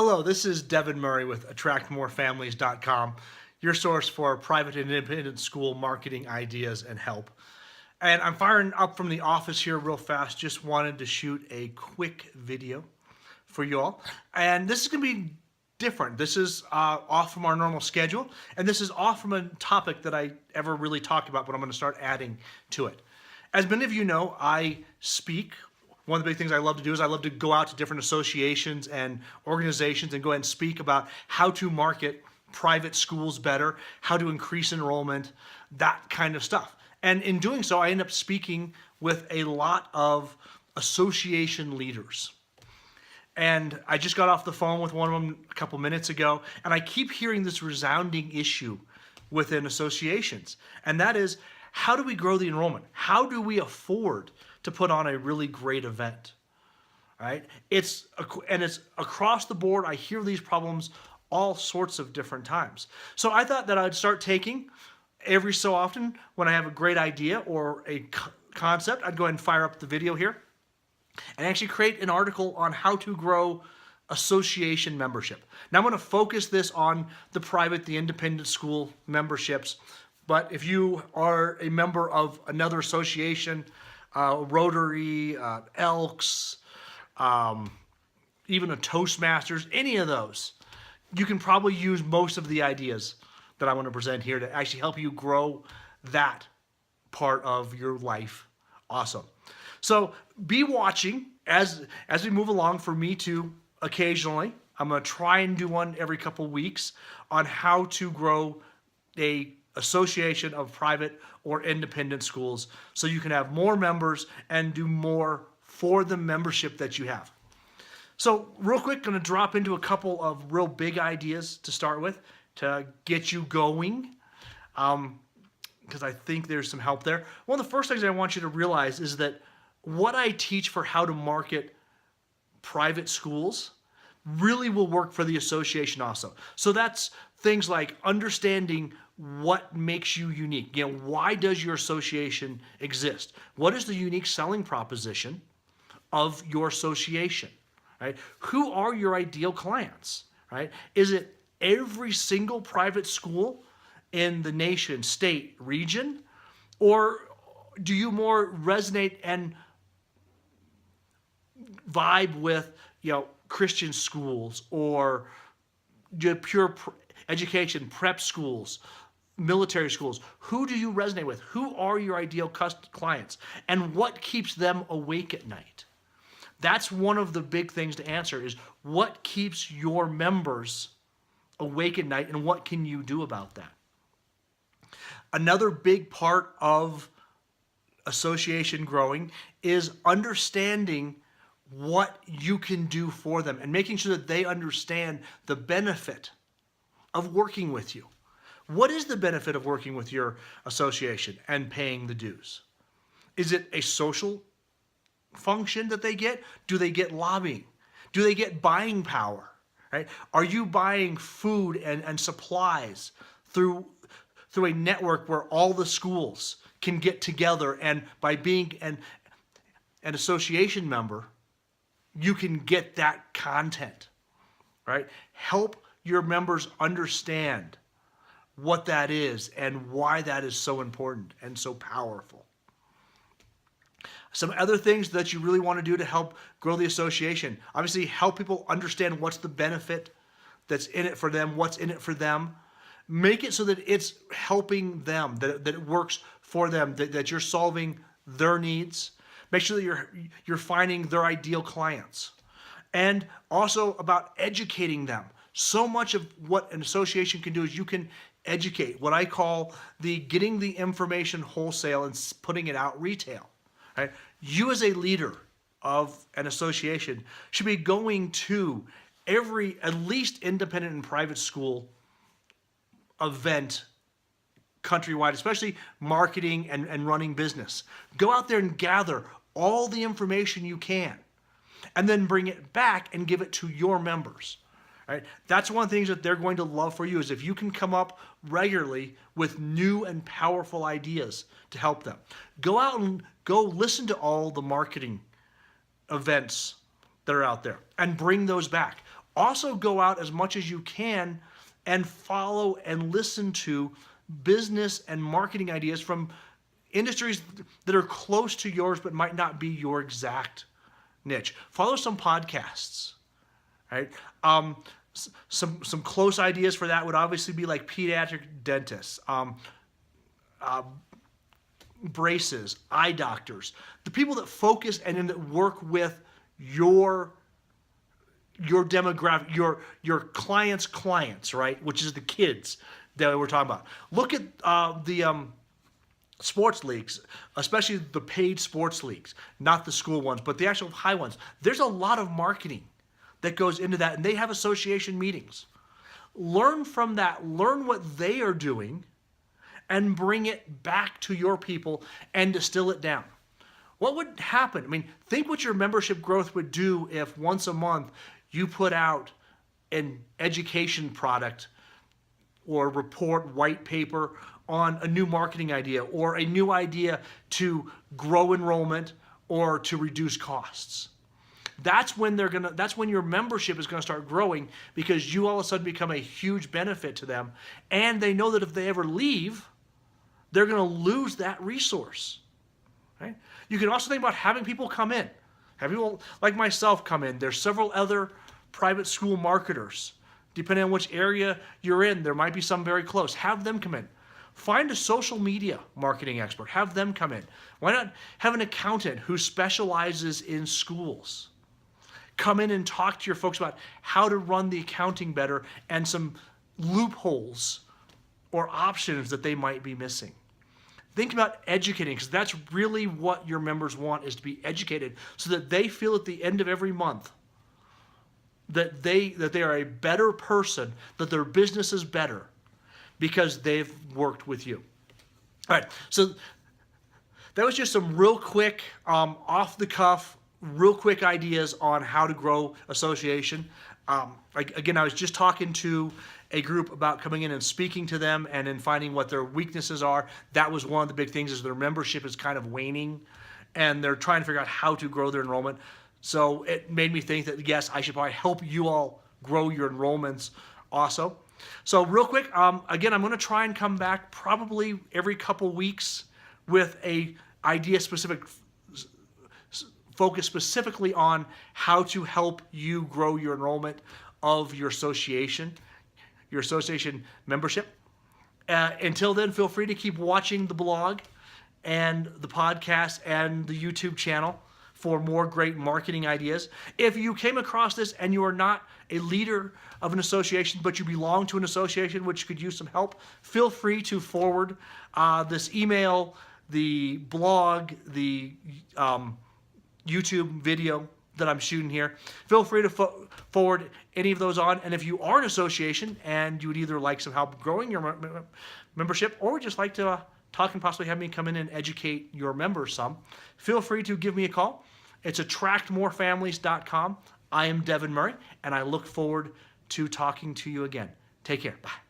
Hello, this is Devin Murray with AttractMoreFamilies.com, your source for private and independent school marketing ideas and help. And I'm firing up from the office here real fast. Just wanted to shoot a quick video for you all. And this is going to be different. This is off from our normal schedule, and this is off from a topic that I ever really talk about, but I'm going to start adding to it. As many of you know, I speak. One of the big things I love to do is I love to go out to different associations and organizations and go ahead and speak about how to market private schools better, how to increase enrollment, that kind of stuff. And in doing so, I end up speaking with a lot of association leaders. And I just got off the phone with one of them a couple minutes ago, and I keep hearing this resounding issue within associations. And that is, how do we grow the enrollment? How do we afford to put on a really great event? Right? It's across the board. I hear these problems all sorts of different times. So I thought that I'd start taking every so often when I have a great idea or a concept, I'd go ahead and fire up the video here and actually create an article on how to grow association membership. Now I'm going to focus this on the private, the independent school memberships. But if you are a member of another association, Rotary, Elks, even a Toastmasters, any of those, you can probably use most of the ideas that I want to present here to actually help you grow that part of your life. Awesome. So be watching as we move along for me to occasionally. I'm going to try and do one every couple weeks on how to grow a association of private or independent schools so you can have more members and do more for the membership that you have. So real quick, going to drop into a couple of real big ideas to start with to get you going, because I think there's some help there. One of the first things I want you to realize is that what I teach for how to market private schools really will work for the association also. So that's things like understanding what makes you unique. You know, why does your association exist? What is the unique selling proposition of your association? Right? Who are your ideal clients? Right? Is it every single private school in the nation, state, region? Or do you more resonate and vibe with, Christian schools or pure education, prep schools, military schools? Who do you resonate with? Who are your ideal clients? And what keeps them awake at night? That's one of the big things to answer, is what keeps your members awake at night and what can you do about that? Another big part of association growing is understanding what you can do for them and making sure that they understand the benefit of working with you. What is the benefit of working with your association and paying the dues? Is it a social function that they get? Do they get lobbying? Do they get buying power? Right? Are you buying food and supplies through a network where all the schools can get together, and by being an association member, you can get that content, right? Help your members understand what that is and why that is so important and so powerful. Some other things that you really want to do to help grow the association. Obviously, help people understand what's the benefit that's in it for them, what's in it for them. Make it so that it's helping them, that it works for them, that you're solving their needs. Make sure that you're finding their ideal clients. And also about educating them. So much of what an association can do is you can educate, what I call the getting the information wholesale and putting it out retail. Right? You as a leader of an association should be going to every, at least independent and private school event countrywide, especially marketing and running business. Go out there and gather all the information you can and then bring it back and give it to your members. Right? That's one of the things that they're going to love for you, is if you can come up regularly with new and powerful ideas to help them. Go out and go listen to all the marketing events that are out there and bring those back. Also go out as much as you can and follow and listen to business and marketing ideas from industries that are close to yours but might not be your exact niche. Follow some podcasts, right? Some close ideas for that would obviously be like pediatric dentists, braces, eye doctors, the people that focus and that work with your demographic, your clients, right? Which is the kids that we're talking about. Look at the sports leagues, especially the paid sports leagues, not the school ones, but the actual high ones. There's a lot of marketing that goes into that, and they have association meetings. Learn from that. Learn what they are doing and bring it back to your people and distill it down. What would happen? I mean, think what your membership growth would do if once a month you put out an education product or report, white paper on a new marketing idea or a new idea to grow enrollment or to reduce costs. That's when your membership is gonna start growing, because you all of a sudden become a huge benefit to them, and they know that if they ever leave, they're gonna lose that resource. Right? You can also think about having people come in. Have people like myself come in. There's several other private school marketers. Depending on which area you're in, there might be some very close. Have them come in. Find a social media marketing expert. Have them come in. Why not have an accountant who specializes in schools? Come in and talk to your folks about how to run the accounting better and some loopholes or options that they might be missing. Think about educating, because that's really what your members want, is to be educated so that they feel at the end of every month that they are a better person, that their business is better because they've worked with you. All right, so that was just some real quick, off the cuff, real quick ideas on how to grow association. Again, I was just talking to a group about coming in and speaking to them and then finding what their weaknesses are. That was one of the big things, is their membership is kind of waning and they're trying to figure out how to grow their enrollment. So it made me think that, yes, I should probably help you all grow your enrollments also. So real quick, again, I'm going to try and come back probably every couple weeks with a idea specific, focus specifically on how to help you grow your enrollment of your association membership. Until then, feel free to keep watching the blog and the podcast and the YouTube channel for more great marketing ideas. If you came across this and you are not a leader of an association, but you belong to an association which could use some help, feel free to forward this email, the blog, the YouTube video that I'm shooting here. Feel free to forward any of those on. And if you are an association and you would either like some help growing your membership, or would just like to talk and possibly have me come in and educate your members some, feel free to give me a call. It's attractmorefamilies.com. I am Devin Murray, and I look forward to talking to you again. Take care. Bye.